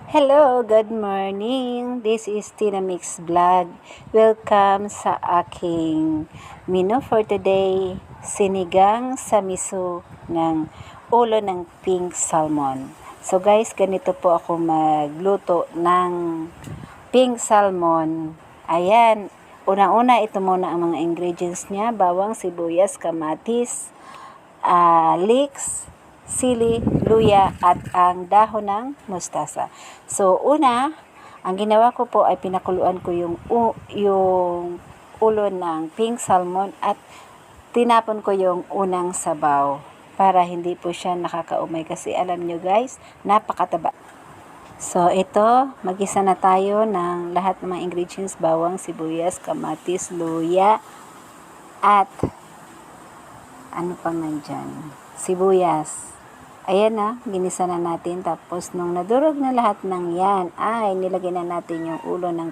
Hello, good morning. This is Tina Mix Vlog. Welcome sa aking menu for today. Sinigang sa miso ng ulo ng pink salmon. So guys, ganito po ako magluto ng pink salmon. Ayan, una-una ito muna ang mga ingredients niya. Bawang, sibuyas, kamatis, leeks, sili, luya, at ang dahon ng mustasa. So, una, ang ginawa ko po ay pinakuluan ko yung ulo ng pink salmon at tinapon ko yung unang sabaw para hindi po siya nakakaumay kasi alam nyo guys, napakataba. So, ito, magisa na tayo ng lahat ng mga ingredients, bawang, sibuyas, kamatis, luya, at ano pang nandyan? Sibuyas. Ayan na, ginisa na natin. Tapos, nung nadurog na lahat ng yan, ay nilagay na natin yung ulo ng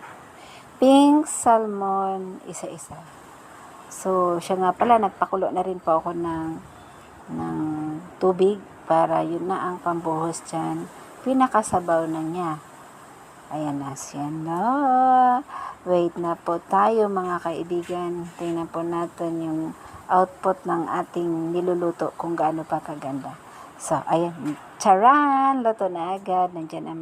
pink salmon isa-isa. So, siya nga pala, nagpakulo na rin po ako ng tubig para yun na ang pambuhos dyan. Pinakasabaw na niya. Ayan na siya na. Wait na po tayo mga kaibigan. Tingnan po natin yung output ng ating niluluto kung gaano pa kaganda. So, ayan. Charan! Luto na agad. Nandiyan ang